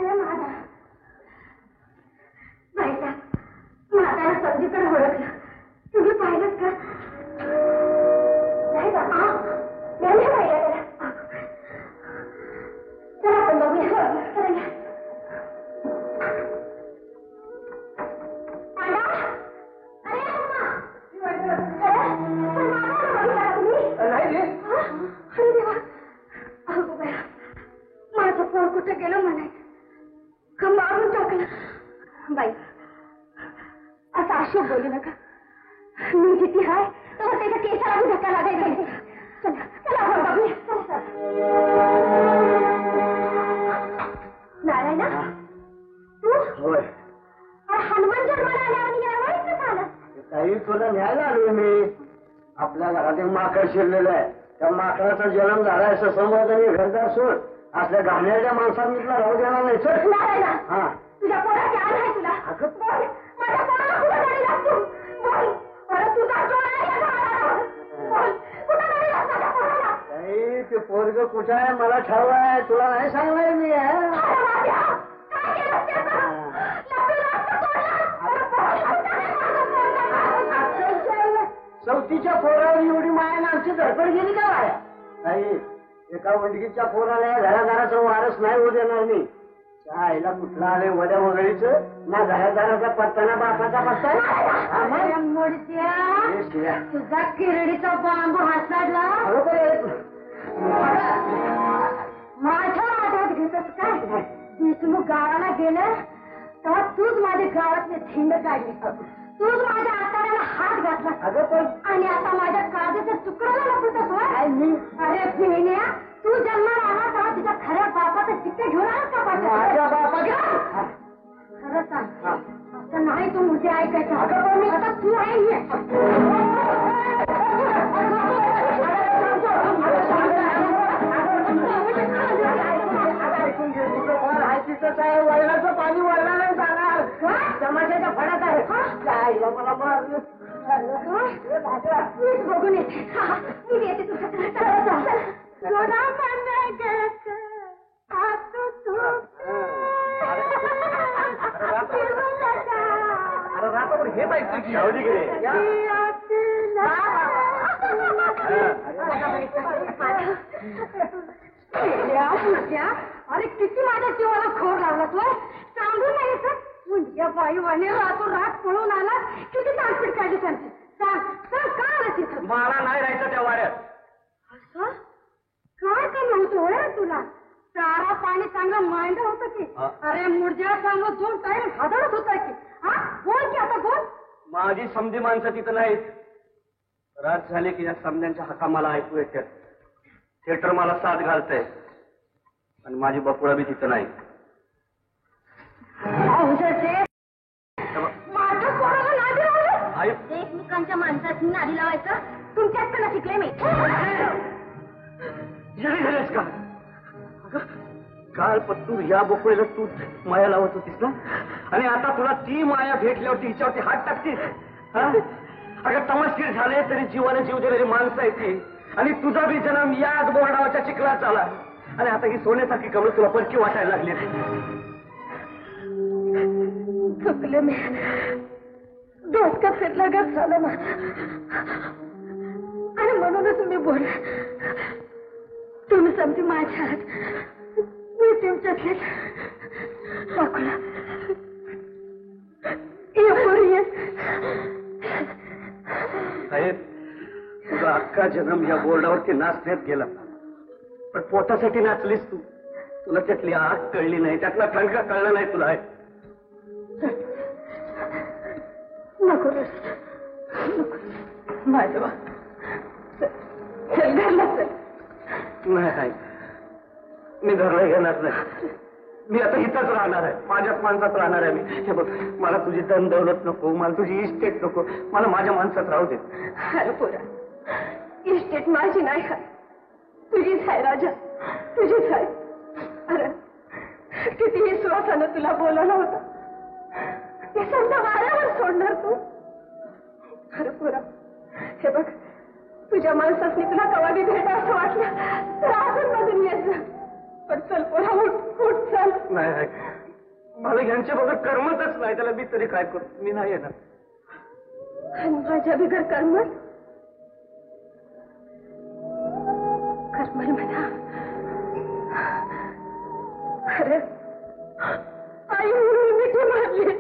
अरे माझा बायचा म्हातारा संधीकडे ओळखलं. तुम्ही पाहिलं का? नाही का? नाही पाहिलं त्याला. चला आपण बघूया. चला माझं पोर कुठे गेलं म्हणायचं का मारून टाकलं. बाई असं अशोक बोलू नका. मी किती हाय तर त्याच्या केसाला बी धक्का लागायचा. चला चला आपण बघूया. नारायणा तू होय हनुमान जन्माला आल्यावर कसं आलं? काही तुला न्यायला आलोय मी. आपल्या घरात एक माकड शिरलेलं आहे. त्या माकडाचा जन्म झाला असं समज आणि घरदार सोड. असल्या घाणेरड्या माणसांनी तुला राहू देणार नाही. चल नारायणा हा तुझ्या पोराची आण आहे तुला. बोल माझ्या पोराला कुठं गाडी लागतो. बोल परत तुझा बोल कुठं गाडी लागतो माझ्या पोराला. नाही ते पोरग कुठं आहे मला ठावाय. तुला नाही सांगणार मी. चौथीच्या पोरावर एवढी मायाने आमची धडपड गेली का वाया? नाही एका वंडकीच्या पोराला घरादाराचा वारस नाही होऊ देणार मी. त्या आईला कुठला आले वड्या वगळीच ना घरादाराचा पत्ता ना बापाचा पत्ता. तुझा किरडीचा बांबू हासाडला माझ्या हातात घेतच काय? देशमुख गावाला गेलं तेव्हा तूच माझ्या गावातले थिंड काढली. तूच माझ्या हाताला हात घातला. अगं पण आणि आता माझ्या काळजाच्या तुकड्याला लपवतोस होय? अरे बहिण्या तू जन्माला आला तेव्हा तुझ्या खऱ्या बापाचं चित्ते घेऊन आलास का? माझ्या बापाच्या खरं सांग आता नाही तू मुझे ऐकायचं. अगं पण मी आता तू आहे. वळणाचं पाणी वळणार नाही जाणार. समाजाच्या फडात आहे. मला मारलं बघून येते. मी येते तुझ्या हे पाहिजे अरे किती माझ्या जीवाला खोर लावला तू. सांगू नाही तर मुंड्या बाईवाने रातून रात पळून आला. किती ताणपीट काढली त्यांची. सांग सांग काय आला तिथं? मला नाही राहायचं त्या वाड्यात. असं काय कमी होतं तुला? चारा पाणी चांगलं मांड होतं की? अरे मुर्द्या चांगलं 2 टाइम हादळत होता की? हा बोल की आता बोल. माझी समधी माणसं तिथं नाहीत. रात झाले की या समध्यांच्या हाका मला ऐकू येतात. थिएटर मला साथ घालतंय आणि माझी बकुळा बी तिथं नाही. माझ्या पोराला नादी लावलं. एकमेकांच्या माणसाची नादी लावायचं तुमच्याकडनं शिकले मी. येडी झालीस का? काल पत्तू या बोकळीला तू माया लावत होतीस ना आणि आता तुला ती माया भेटल्यावरती हिच्यावरती हात टाकतीस. अगं तमाशगीर झाले तरी जीवाने जीव दिलेली माणसं आहे ती. आणि तुझा बी जन्म याच बोर्डावरच्या चिखलात झाला आणि आता ही सोन्यासारखी कमळ तुला परकी वाटायला लागली. चुकले मी. डोसका फिरला गत झालं माझं आणि म्हणूनच मी बोलले. तुम्ही समजी माझ्या हात मी तुमच्यातले दाखवला. साहेब तुझा अख्खा जन्म या बोर्डावरती नाचण्यात गेला पण पोटासाठी नाचलीस तू. तुला त्यातली आग कळली नाही. त्यातला ठणका कळला नाही तुला. नको माझं चल घरला चल. नाही मी घरला घेणार नाही. मी आता इथंच राहणार आहे. माझ्याच माणसात राहणार आहे मी. हे बघ मला तुझी धन दौलत नको. मला तुझी इस्टेट नको. मला माझ्या माणसात राहू दे. अरे पोरा इस्टेट माझी नाही आहे. तुझीच आहे राजा. तुझीच आहे. अरे किती विश्वासानं तुला बोलवलं होतं ते समजा वाऱ्यावर सोडणार तू. अरे पोरा हे बघ तुझ्या माणसाने तुला कवा बी भेटा असं वाटलं तर अजून मधून येत जा. पण चल पोरा उठ उठ चल. नाही मला यांच्या बघत करमतच नाही. त्याला मी तरी काय करतो. मी नाही येणार. आणि माझ्या बिगर करमल करमल म्हणा. खरं आई म्हणून मिठी मारली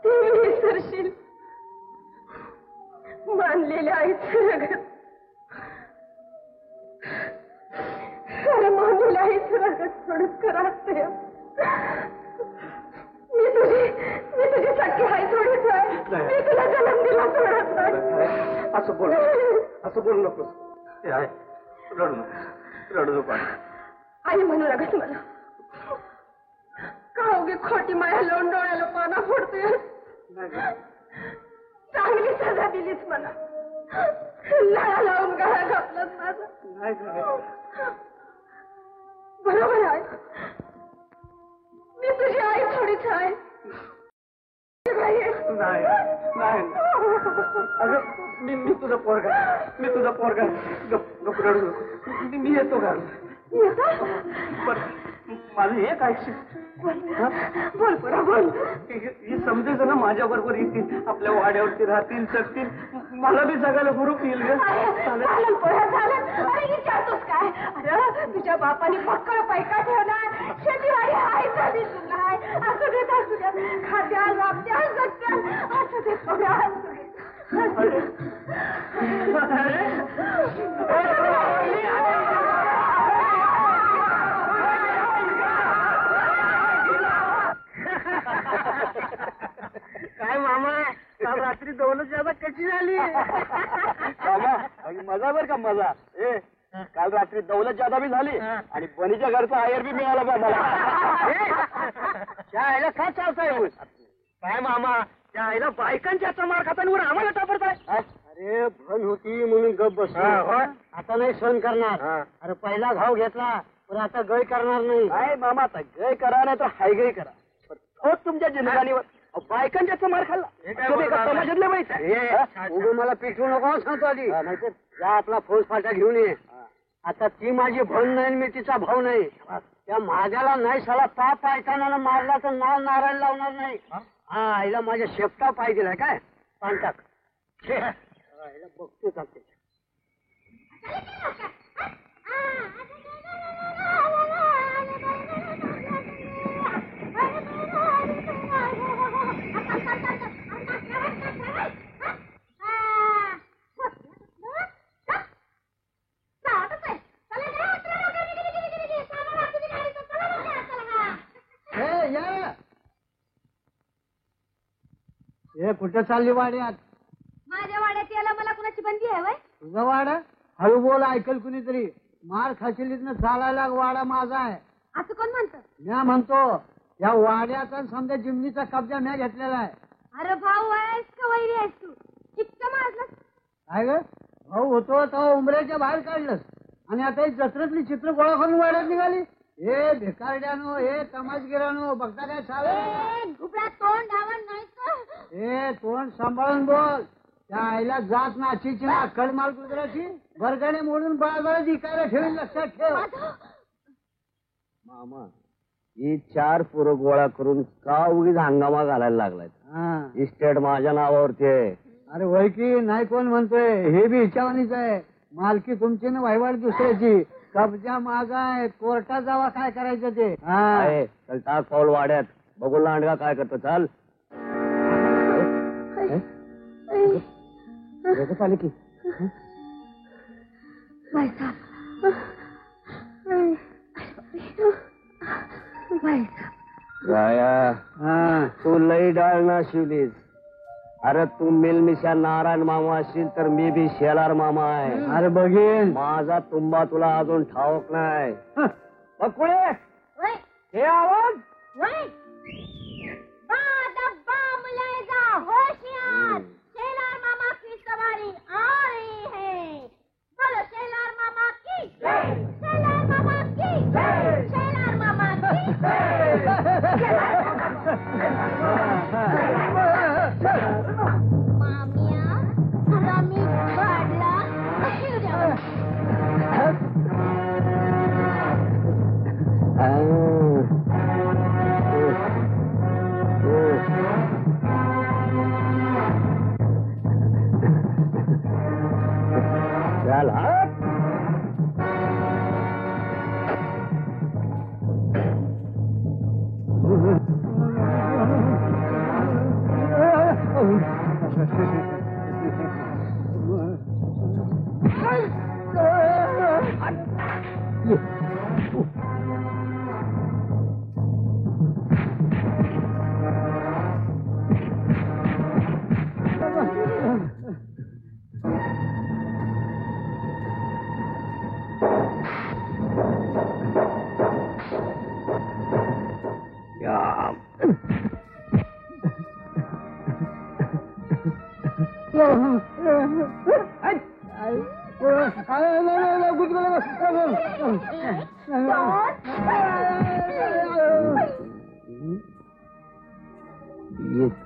ती विसरशील. मानलेल्या आईचं रगत खरं मानलेल्या आईचं रगत थोडंच खरं असते. मी तुझी सख्खी आई थोडीच आहे. मी तुला जन्म दिला थोडाच आहे. असं बोल नकोस. ते आहे रडू नको. रडू नको. आई म्हणू लागत मला. का उगी खोटी माया लावून डोळ्याला पाना फोडतोय. चांगली सजा दिलीच मला. लळा लावून गळा घातलाच माझा. बरोबर आहे. मी तुझी आई थोडीच आहे. नाही अगं मी तुझा पोरगा. नको रडू नको. मी येतो का. माझं एक ऐकशील. बोल पुरा बोल. ही समजेच ना माझ्या बरोबर येतील. आपल्या वाड्यावरती राहतील जगतील. मला बी जगायला हुरूप येईल ग. चालेल पोरा चालेल. अरे विचारतोस काय. अरे तुझ्या बापाने पक्कड पैका ठेवला. शेतीवाडी आहे झाली तुला. असू देत खात्या राबत्या जगत्या असू दे पोरा. काय मामा काल रात्री दौलत जादा कशी झाली. मामा मजा बर का मजा. काल रात्री दौलत जादा बी झाली आणि बनीच्या घरचा आयर बी मिळाला बा मला. त्या आईला का चालताय काय मामा. त्या आईला बायकांच्या मार खातांवर आम्हाला टापरताय. अरे भन होती म्हणून गप बस. आता नाही सहन करणार. अरे पहिला घाव घेतला पण आता गय करणार नाही. काय मामा आता गय करा नाही तर हाय गय करा. हो तुमच्या जिंदगानीवर बायकांच्या मार खाल्ला. समाजातले माहिती मला पिठवू नको सांगतो आधी. नाहीतर या आपला फौज फाटा घेऊन ये. आता ती माझी भन नाही मी तिचा भाऊ नाही. त्या माझ्याला नाही साला पाप ऐकाना मारला तर नाव नारायण लावणार नाही. हा आईला माझ्या शेपटा पाय दिलाय काय पांटाक. बघतो चालते. कुठं चालली वाड्यात. माझ्या वाड्यात यायला मला कुणाची बंदी आहे वय. तुझा वाडा हळू बोल ऐकल कुणीतरी. मार खाशिलीतनं चालायला वाडा माझा आहे असं कोण म्हणतं. म्या म्हणतो. या वाड्याचा समजा जिमनीचा कब्जा म्या घेतलेला आहे. अरे भाऊ आहेस का वैरी आहेस तू. चिक्क मारलं काय ग भाऊ होतो तेव्हा उमऱ्याच्या बाहेर काढलंस आणि आता ही जत्रेतली चित्र गोळा करून वाड्यात निघाली. हे भिकारड्यानो हे तमाशगिरानो बघता काय चालेल. तोंड धावण नाही तर. हे तोंड सांभाळून बोल. त्या आईला जात नाचीची ना कडमाल कुत्राची वर्गाने मोडून बाजारात इकायला ठेवून लक्षात ठेव. मामा ही 4 पोरं गोळा करून का उगीच हंगामा घालायला लागलाय. इस्टेट माझ्या नावावरती आहे. अरे वय की नाही कोण म्हणतोय. हे बी हिच्यावानीच आहे. मालकी तुमची ना वहिवाट दुसऱ्याची. कब्जा माझा आहे. कोर्टात जावा काय करायचं ते. चल टाक पाऊल वाड्यात. बघू लांडगा काय करतो. चाल आले की तू लई डाळ ना शिवलीस. अरे तू मिलमिशा नारायण मामा असशील तर मी बी शेलार मामा आहे. अरे बघीन माझा तुंबा तुला अजून ठाऊक नाही. पुढे हे आवाज शेलार मामा की सवारी आ रही है. बोलो शेलार मामा की. शेलार मामा की. शेलार मामा की. मामिया तुला मी काढला. Ah.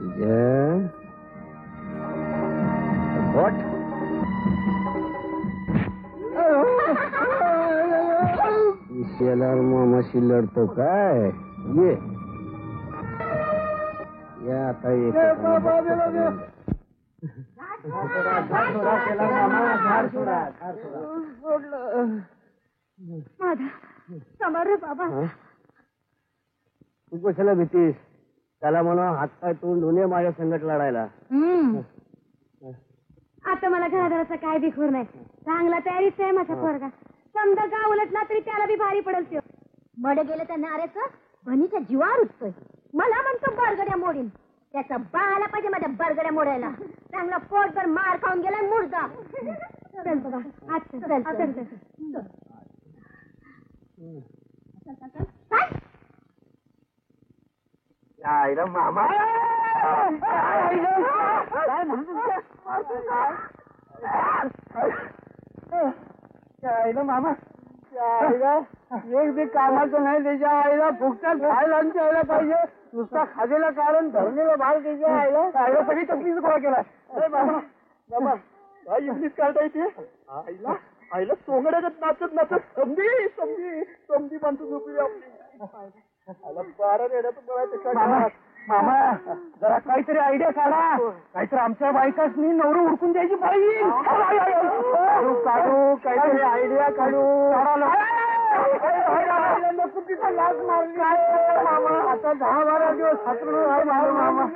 तुझ्या What? शेलार मामाशी लढतो काय ये या आता माझा समार रे बाबा. तू कशाला भीतीस त्याला म्हणा हात पाय तोंड धुणे माझ्या संकट लढायला. आता मला घरादाराचा काय बिखूर नाही. चांगला तयारीच आहे माझा पोरगा. समजा गाव उलटला तरी त्याला बी भारी पडेल त्यो. मड गेलं त्या नाऱ्याचं बनीच्या जीवावर उठतोय. मला म्हणतो बरगड्या मोडीन. त्याचा बाळाला पाहिजे माझ्या बरगड्या मोडायला. चांगला पोटभर मार खाऊन गेलाय मुर्दा. चल बाबा आज चल मामा मामा एक बी कामाचं नाही त्याच्या आईला फुकटात खायला यायला पाहिजे. नुसता खाजेला कारण धरणीला भाग त्याच्या आईला सगळी तकलीफ गोळा केला. बाबा बाबा काय इंग्लिश काढता येते आईला आईला सोंगड्यात नाचत नाचत समजी समजी समजी म्हणतो झोपली आपली. मामा जरा काहीतरी आयडिया काढा. काहीतरी आमच्या बायकासनी नवरं उडकून द्यायची पाहिजे. काढू काहीतरी आयडिया काढू. चुकीचा लाच मारली मामा. आता 10-12 दिवस हातरून मामा.